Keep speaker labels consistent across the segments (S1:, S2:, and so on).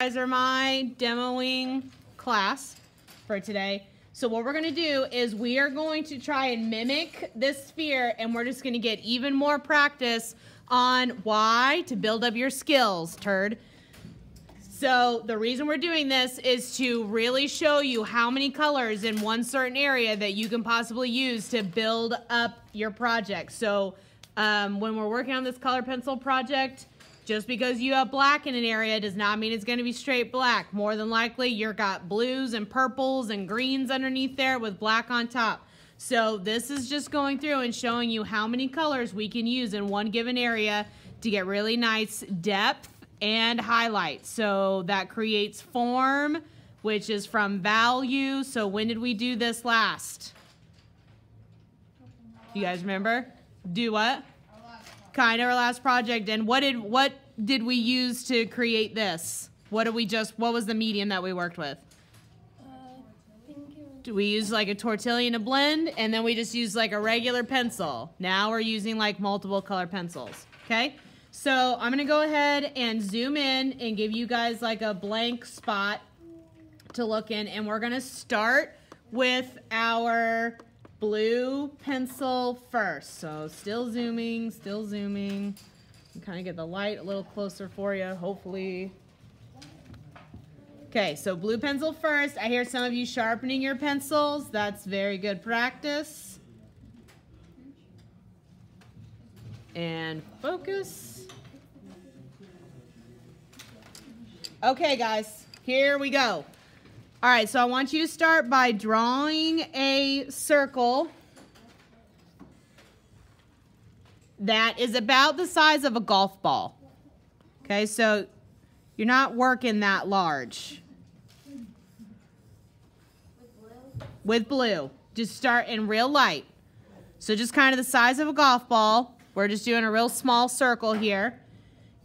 S1: Guys are my demoing class for today. So what we're going to do is we are going to try and mimic this sphere, and we're just going to get even more practice on why to build up your skills, turd. So the reason we're doing this is to really show you how many colors in one certain area that you can possibly use to build up your project. So when we're working on this color pencil project, just because you have black in an area does not mean it's going to be straight black. More than likely, you've got blues and purples and greens underneath there with black on top. So this is just going through and showing you how many colors we can use in one given area to get really nice depth and highlight. So that creates form, which is from value. So when did we do this last? You guys remember? Do what? Kind of our last project. And what did we use to create this? What was the medium that we worked with? Do we use like a tortilla and a blend, and then we just use like a regular pencil? Now we're using like multiple color pencils. Okay, so I'm gonna go ahead and zoom in and give you guys like a blank spot to look in, and we're gonna start with our blue pencil first. So still zooming, still zooming. Kind of get the light a little closer for you, hopefully. Okay, so blue pencil first. I hear some of you sharpening your pencils. That's very good practice. And focus. Okay, guys, here we go. All right, so I want you to start by drawing a circle that is about the size of a golf ball. Okay, so you're not working that large. With blue. Just start in real light. So just kind of the size of a golf ball. We're just doing a real small circle here.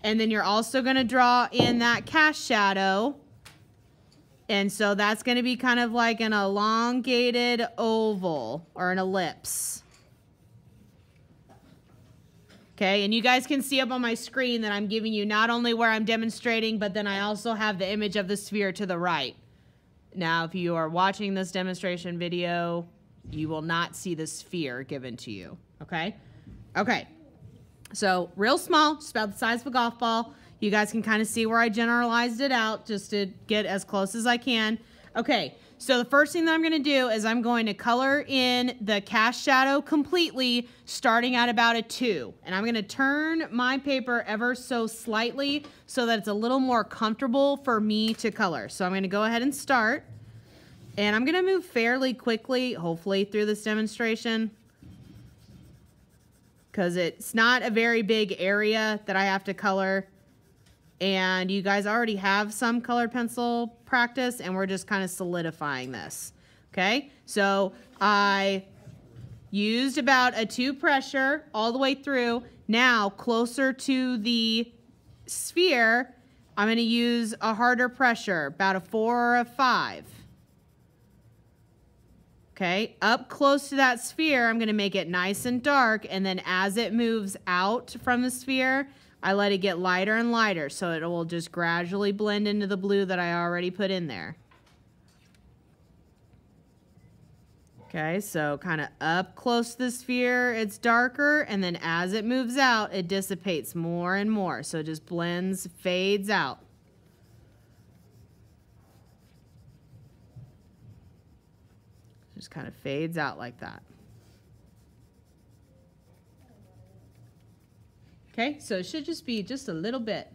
S1: And then you're also going to draw in that cast shadow. And so that's going to be kind of like an elongated oval or an ellipse. Okay, and you guys can see up on my screen that I'm giving you not only where I'm demonstrating, but then I also have the image of the sphere to the right. Now, if you are watching this demonstration video, you will not see the sphere given to you, okay? Okay, so real small, just about the size of a golf ball. You guys can kind of see where I generalized it out just to get as close as I can. Okay, so the first thing that I'm going to do is I'm going to color in the cast shadow completely, starting at about a 2. And I'm going to turn my paper ever so slightly so that it's a little more comfortable for me to color. So I'm going to go ahead and start. And I'm going to move fairly quickly, hopefully, through this demonstration, because it's not a very big area that I have to color. And you guys already have some colored pencil practice, and we're just kind of solidifying this. Okay, so I used about a 2 pressure all the way through. Now, closer to the sphere, I'm going to use a harder pressure, about a 4 or a 5. Okay, up close to that sphere, I'm going to make it nice and dark, and then as it moves out from the sphere, I let it get lighter and lighter, so it will just gradually blend into the blue that I already put in there. Okay, so kind of up close to the sphere, it's darker, and then as it moves out, it dissipates more and more. So it just blends, fades out. Just kind of fades out like that. Okay, so it should just be just a little bit,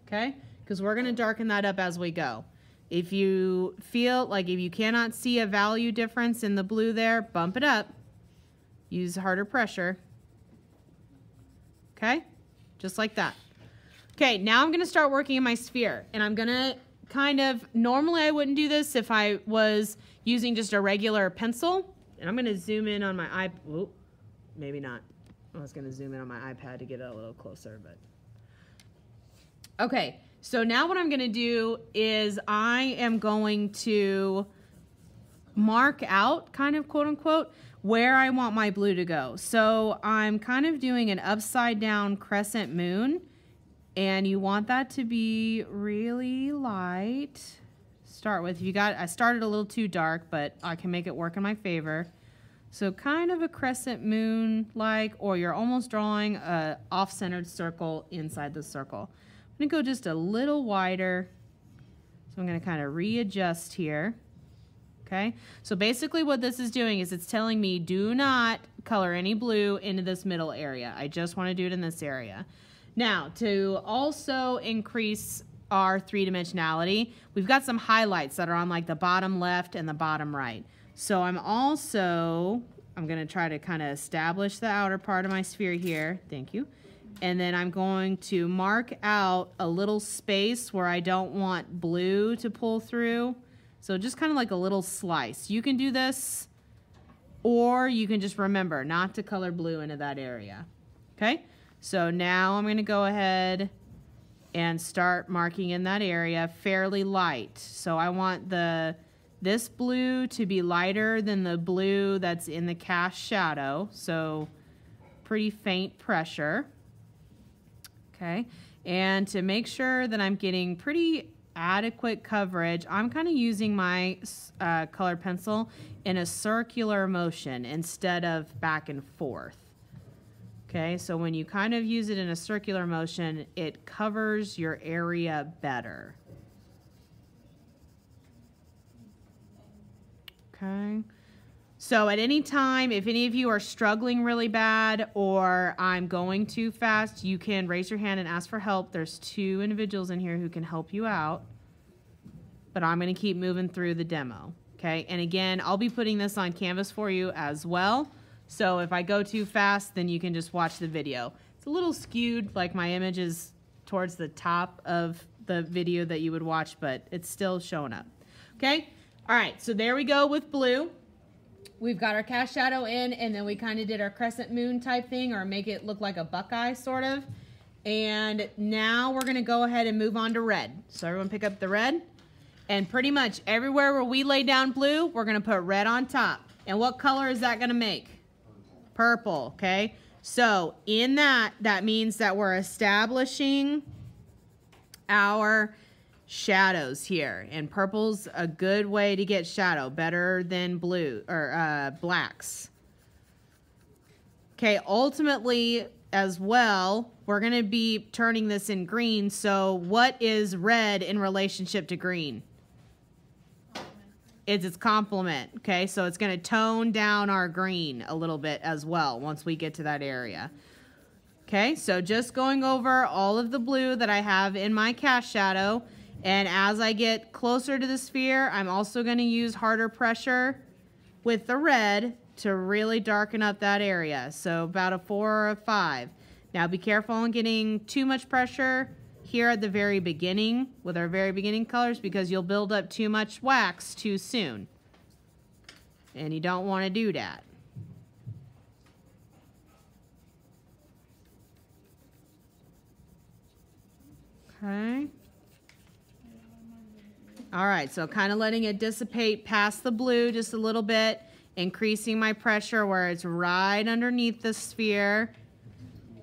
S1: okay? Because we're going to darken that up as we go. If you feel like if you cannot see a value difference in the blue there, bump it up. Use harder pressure. Okay, just like that. Okay, now I'm going to start working in my sphere. And I'm going to kind of, normally I wouldn't do this if I was using just a regular pencil. And I'm going to zoom in on my iPad. Maybe not. I was going to zoom in on my iPad to get it a little closer, but. Okay, so now what I'm going to do is I am going to mark out, kind of quote unquote, where I want my blue to go. So I'm kind of doing an upside down crescent moon And you want that to be really light. Start with, I started a little too dark, but I can make it work in my favor. So kind of a crescent moon-like, or you're almost drawing a off-centered circle inside the circle. I'm gonna go just a little wider. So I'm gonna kind of readjust here. Okay, so basically what this is doing is it's telling me do not color any blue into this middle area. I just want to do it in this area. Now, to also increase our three-dimensionality, we've got some highlights that are on like the bottom left and the bottom right. So I'm going to try to kind of establish the outer part of my sphere here. Thank you. And then I'm going to mark out a little space where I don't want blue to pull through. So just kind of like a little slice. You can do this, or you can just remember not to color blue into that area. Okay? So now I'm going to go ahead and start marking in that area fairly light. So I want this blue to be lighter than the blue that's in the cast shadow. So pretty faint pressure. Okay? And to make sure that I'm getting pretty adequate coverage, I'm kind of using my colored pencil in a circular motion instead of back and forth. Okay, so when you kind of use it in a circular motion, it covers your area better. Okay, so at any time, if any of you are struggling really bad or I'm going too fast, you can raise your hand and ask for help. There's 2 individuals in here who can help you out, but I'm going to keep moving through the demo. Okay, and again, I'll be putting this on Canvas for you as well. So if I go too fast, then you can just watch the video. It's a little skewed, like my image is towards the top of the video that you would watch, but it's still showing up. Okay? All right, so there we go with blue. We've got our cast shadow in, and then we kind of did our crescent moon type thing, or make it look like a buckeye, sort of. And now we're going to go ahead and move on to red. So everyone pick up the red. And pretty much everywhere where we lay down blue, we're going to put red on top. And what color is that going to make? Purple, okay? So in that means that we're establishing our shadows here. And purple's a good way to get shadow, better than blue or blacks. Okay, ultimately as well, we're going to be turning this in green. So what is red in relationship to green? It's its complement, okay? So it's going to tone down our green a little bit as well once we get to that area. Okay, so just going over all of the blue that I have in my cast shadow, and as I get closer to the sphere, I'm also going to use harder pressure with the red to really darken up that area. So about a 4 or a 5. Now be careful on getting too much pressure here at the very beginning with our very beginning colors, because you'll build up too much wax too soon. And you don't want to do that. Okay. All right, so kind of letting it dissipate past the blue just a little bit, increasing my pressure where it's right underneath the sphere.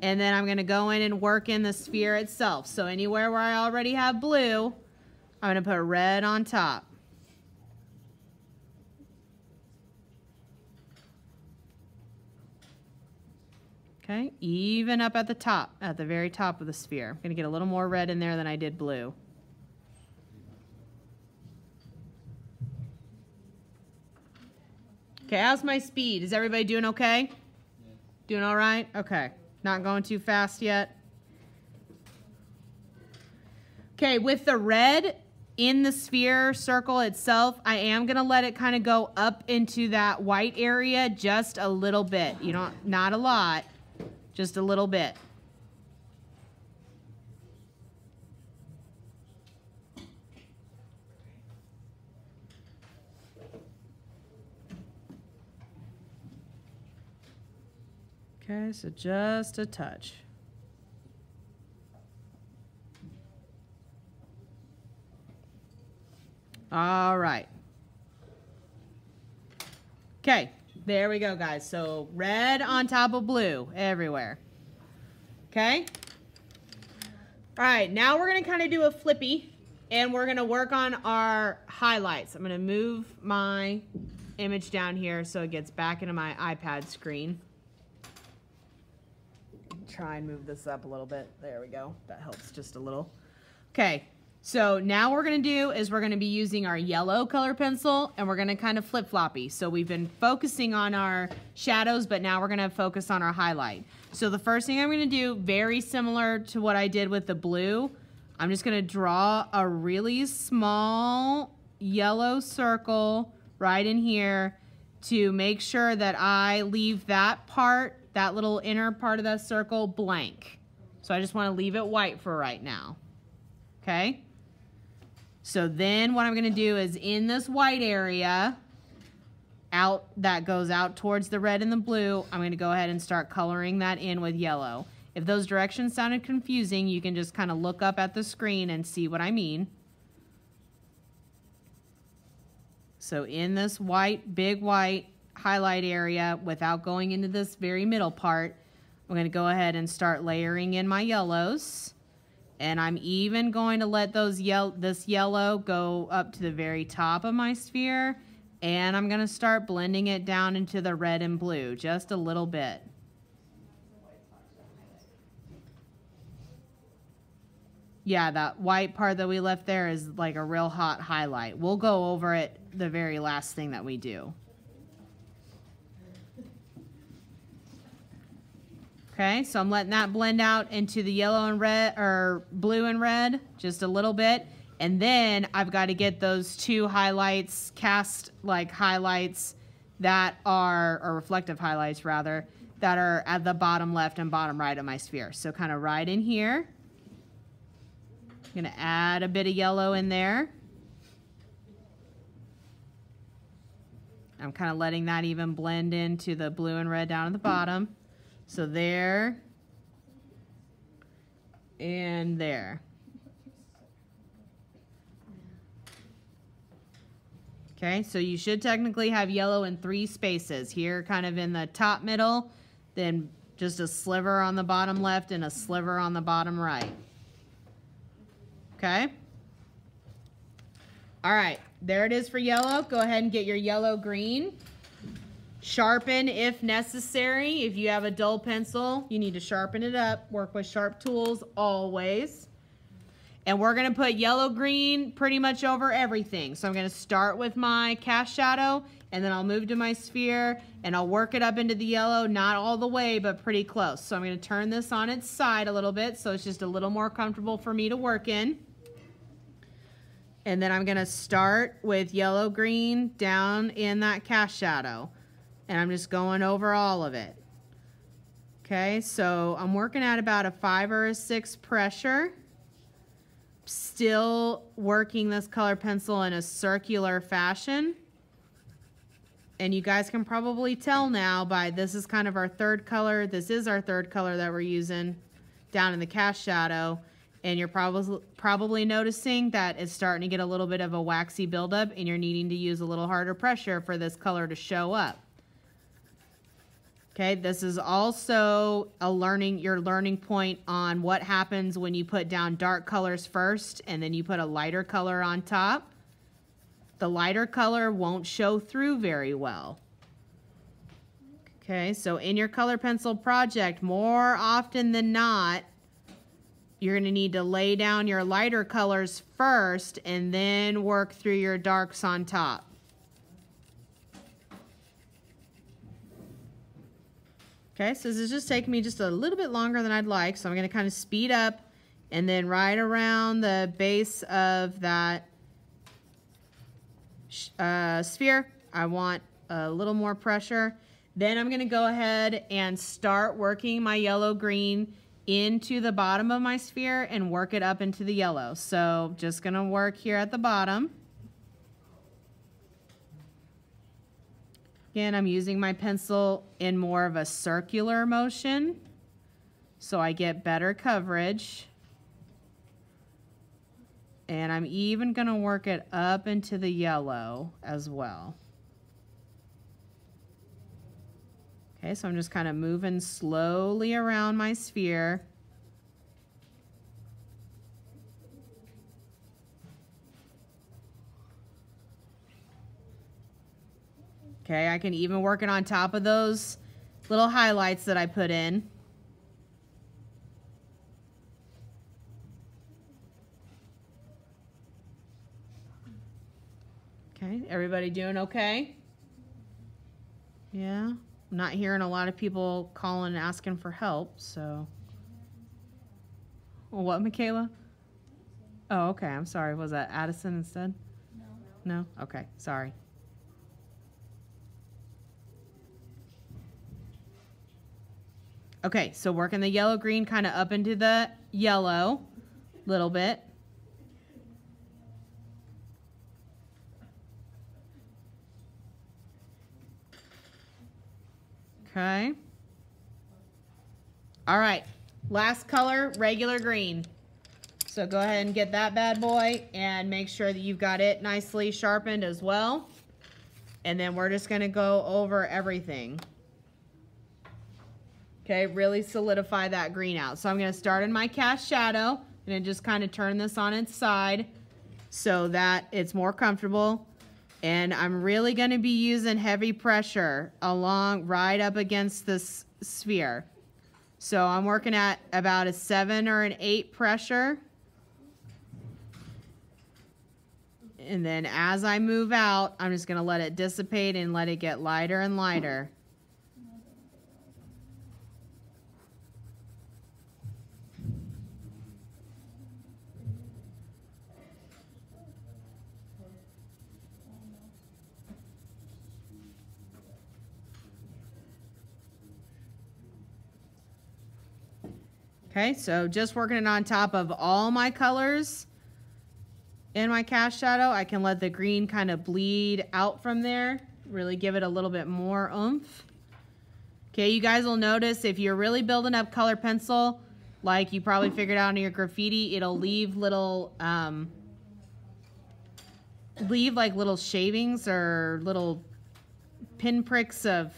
S1: And then I'm going to go in and work in the sphere itself. So anywhere where I already have blue, I'm going to put red on top. Okay, even up at the top, at the very top of the sphere. I'm going to get a little more red in there than I did blue. Okay, how's my speed? Is everybody doing okay? Yeah. Doing all right? Okay. Not going too fast yet. Okay, with the red in the sphere circle itself, I am going to let it kind of go up into that white area just a little bit. You don't, not a lot, just a little bit. Okay, so just a touch. All right. Okay, there we go, guys. So red on top of blue everywhere. Okay? All right, now we're gonna kind of do a flippy and we're gonna work on our highlights. I'm gonna move my image down here so it gets back into my iPad screen. Try and move this up a little bit. There we go. That helps just a little. Okay, so now what we're going to do is we're going to be using our yellow color pencil and we're going to kind of flip-floppy. So we've been focusing on our shadows, but now we're going to focus on our highlight. So the first thing I'm going to do, very similar to what I did with the blue, I'm just going to draw a really small yellow circle right in here to make sure that I leave that part, that little inner part of that circle, blank. So I just want to leave it white for right now. Okay? So then what I'm going to do is in this white area, out that goes out towards the red and the blue, I'm going to go ahead and start coloring that in with yellow. If those directions sounded confusing, you can just kind of look up at the screen and see what I mean. So in this white, big white highlight area, without going into this very middle part, I'm going to go ahead and start layering in my yellows. And I'm even going to let this yellow go up to the very top of my sphere. And I'm going to start blending it down into the red and blue, just a little bit. Yeah, that white part that we left there is like a real hot highlight. We'll go over it the very last thing that we do. Okay, so I'm letting that blend out into the yellow and red, or blue and red, just a little bit. And then I've got to get those two highlights, cast like highlights that are, or reflective highlights rather, that are at the bottom left and bottom right of my sphere. So kind of right in here. I'm going to add a bit of yellow in there. I'm kind of letting that even blend into the blue and red down at the bottom. So there and there. Okay, so you should technically have yellow in 3 spaces. Here kind of in the top middle, then just a sliver on the bottom left and a sliver on the bottom right. Okay? All right, there it is for yellow. Go ahead and get your yellow green. Sharpen if necessary. If you have a dull pencil, you need to sharpen it up. Work with sharp tools always. And we're going to put yellow green pretty much over everything. So I'm going to start with my cast shadow, and then I'll move to my sphere, and I'll work it up into the yellow, not all the way, but pretty close. So I'm going to turn this on its side a little bit so it's just a little more comfortable for me to work in. And then I'm going to start with yellow green down in that cast shadow. And I'm just going over all of it. Okay, so I'm working at about a 5 or a 6 pressure. Still working this color pencil in a circular fashion. And you guys can probably tell now by this is kind of our third color. This is our third color that we're using down in the cast shadow. And you're probably noticing that it's starting to get a little bit of a waxy buildup and you're needing to use a little harder pressure for this color to show up. Okay, this is also your learning point on what happens when you put down dark colors first and then you put a lighter color on top. The lighter color won't show through very well. Okay, so in your color pencil project, more often than not, you're going to need to lay down your lighter colors first and then work through your darks on top. Okay, so this is just taking me just a little bit longer than I'd like, so I'm going to kind of speed up, and then right around the base of that sphere, I want a little more pressure. Then I'm going to go ahead and start working my yellow-green into the bottom of my sphere and work it up into the yellow. So just going to work here at the bottom. Again, I'm using my pencil in more of a circular motion so I get better coverage. And I'm even going to work it up into the yellow as well. Okay, so I'm just kind of moving slowly around my sphere. Okay, I can even work it on top of those little highlights that I put in. Okay, everybody doing okay? Yeah, I'm not hearing a lot of people calling and asking for help, so. Well, what, Michaela? Oh, okay, I'm sorry. Was that Addison instead? No? No? Okay, sorry. Okay, so working the yellow green kind of up into the yellow a little bit. Okay. All right, last color, regular green. So go ahead and get that bad boy and make sure that you've got it nicely sharpened as well. And then we're just gonna go over everything. Okay, really solidify that green out. So I'm gonna start in my cast shadow and just kind of turn this on its side so that it's more comfortable. And I'm really gonna be using heavy pressure along right up against this sphere. So I'm working at about a 7 or an 8 pressure. And then as I move out, I'm just gonna let it dissipate and let it get lighter and lighter. Okay, so just working it on top of all my colors in my cast shadow. I can let the green kind of bleed out from there, really give it a little bit more oomph. Okay, you guys will notice if you're really building up color pencil, like you probably figured out in your graffiti, it'll leave little, like little shavings or little pinpricks of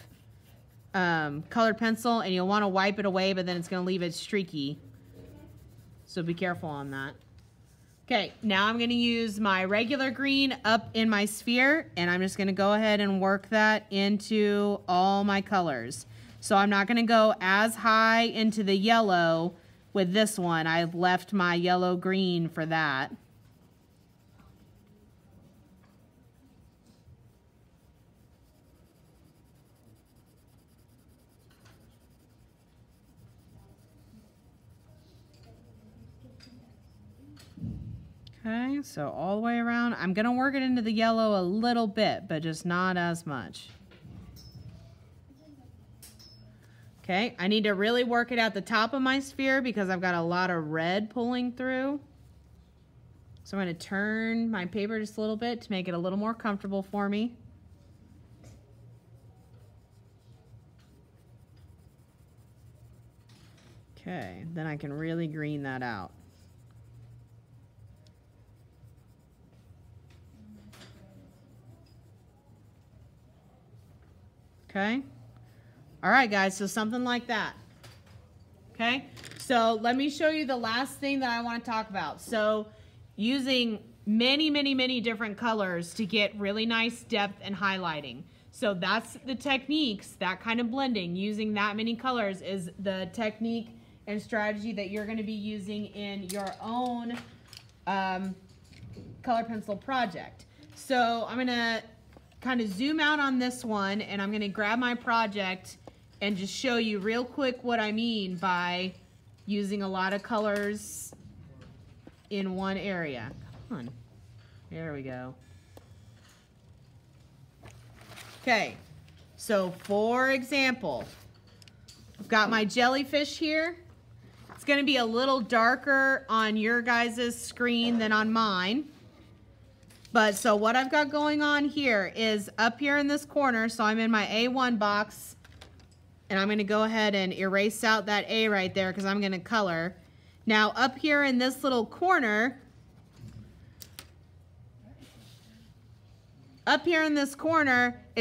S1: colored pencil, and you'll want to wipe it away, but then it's going to leave it streaky. So be careful on that. Okay, now I'm going to use my regular green up in my sphere, and I'm just going to go ahead and work that into all my colors. So I'm not going to go as high into the yellow with this one. I've left my yellow green for that. Okay, so all the way around. I'm going to work it into the yellow a little bit, but just not as much. Okay, I need to really work it at the top of my sphere because I've got a lot of red pulling through. So I'm going to turn my paper just a little bit to make it a little more comfortable for me. Okay, then I can really green that out. Okay. All right, guys, so something like that. Okay, so let me show you the last thing that I want to talk about. So using many different colors to get really nice depth and highlighting. So that's the techniques, that kind of blending, using that many colors is the technique and strategy that you're going to be using in your own color pencil project. So I'm going to kind of zoom out on this one, and I'm going to grab my project and just show you real quick what I mean by using a lot of colors in one area. Come on. There we go. Okay, so for example, I've got my jellyfish here. It's going to be a little darker on your guys' screen than on mine. But so what I've got going on here is up here in this corner, so I'm in my A1 box, and I'm going to go ahead and erase out that A right there because I'm going to color. Now up here in this little corner, it's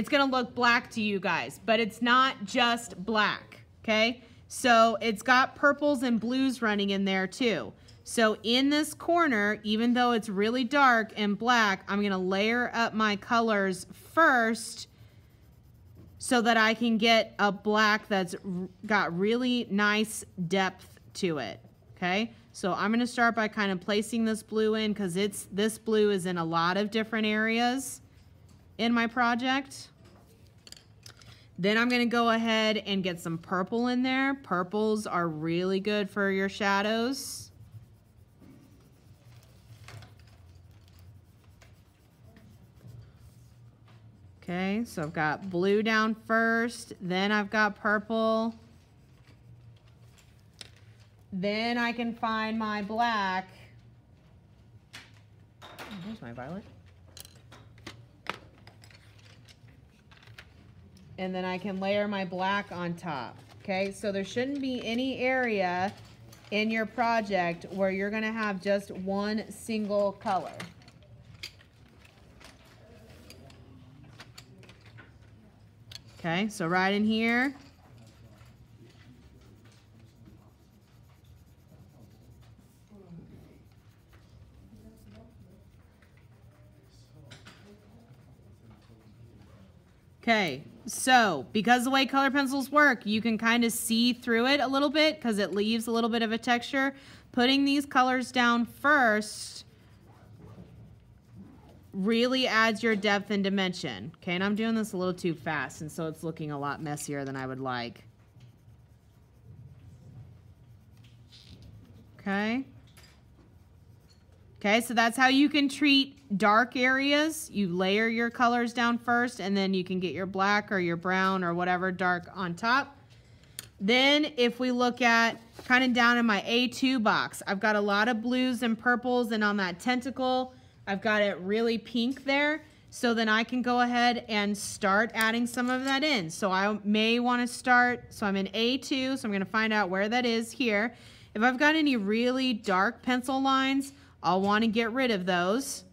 S1: going to look black to you guys, but it's not just black, okay? So it's got purples and blues running in there too. So in this corner, even though it's really dark and black, I'm going to layer up my colors first so that I can get a black that's got really nice depth to it, okay? So I'm gonna start by kind of placing this blue in because this blue is in a lot of different areas in my project. Then I'm gonna go ahead and get some purple in there. Purples are really good for your shadows. Okay, so I've got blue down first, then I've got purple. Then I can find my black. There's my violet. And then I can layer my black on top. Okay, so there shouldn't be any area in your project where you're gonna have just one single color. Okay, so right in here. Okay, so because the way color pencils work, you can kind of see through it a little bit because it leaves a little bit of a texture. Putting these colors down first really adds your depth and dimension. Okay, and I'm doing this a little too fast, and so it's looking a lot messier than I would like. Okay. Okay, so that's how you can treat dark areas. You layer your colors down first, and then you can get your black or your brown or whatever dark on top. Then if we look at kind of down in my A2 box, I've got a lot of blues and purples, and on that tentacle, I've got it really pink there. So then I can go ahead and start adding some of that in. So I may want to start, so I'm in A2, so I'm going to find out where that is here. If I've got any really dark pencil lines, I'll want to get rid of those.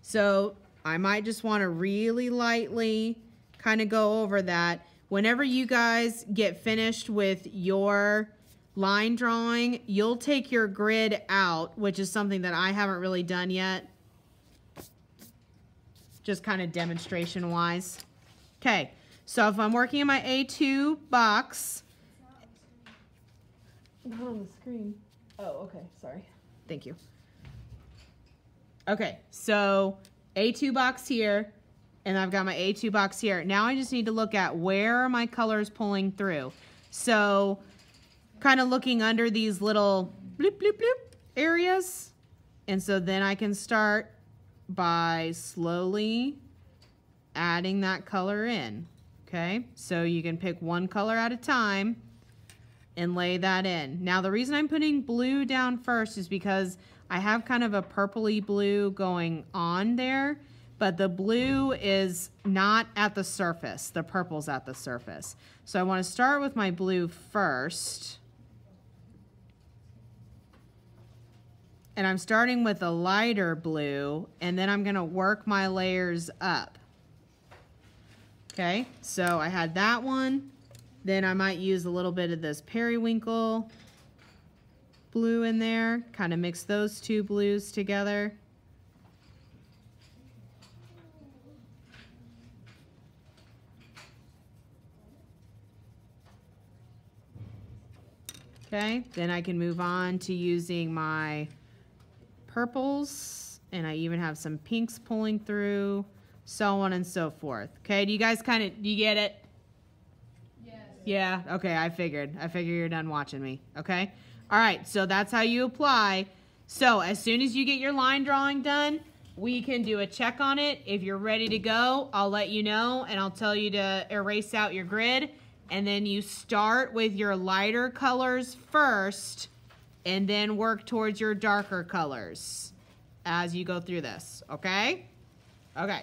S1: So I might just want to really lightly kind of go over that. Whenever you guys get finished with your line drawing, you'll take your grid out, which is something that I haven't really done yet. Just kind of demonstration wise. Okay, so if I'm working in my A2 box. Not on the screen. Oh, okay, sorry. Thank you. Okay, so A2 box here, and I've got my A2 box here. Now I just need to look at where are my colors pulling through. So kind of looking under these little bloop, bloop, bloop areas. And so then I can start by slowly adding that color in. Okay, so you can pick one color at a time and lay that in. Now the reason I'm putting blue down first is because I have kind of a purpley blue going on there, but the blue is not at the surface. The purple's at the surface. So I want to start with my blue first. And I'm starting with a lighter blue, and then I'm going to work my layers up. Okay, so I had that one. Then I might use a little bit of this periwinkle blue in there, kind of mix those two blues together. Okay, then I can move on to using my purples, and I even have some pinks pulling through, so on and so forth. Okay, do you guys do you get it? Yes. Yeah, okay, I figured you're done watching me, okay? All right, so that's how you apply. So as soon as you get your line drawing done, we can do a check on it. If you're ready to go, I'll let you know, and I'll tell you to erase out your grid, and then you start with your lighter colors first, and then work towards your darker colors as you go through this, okay? Okay.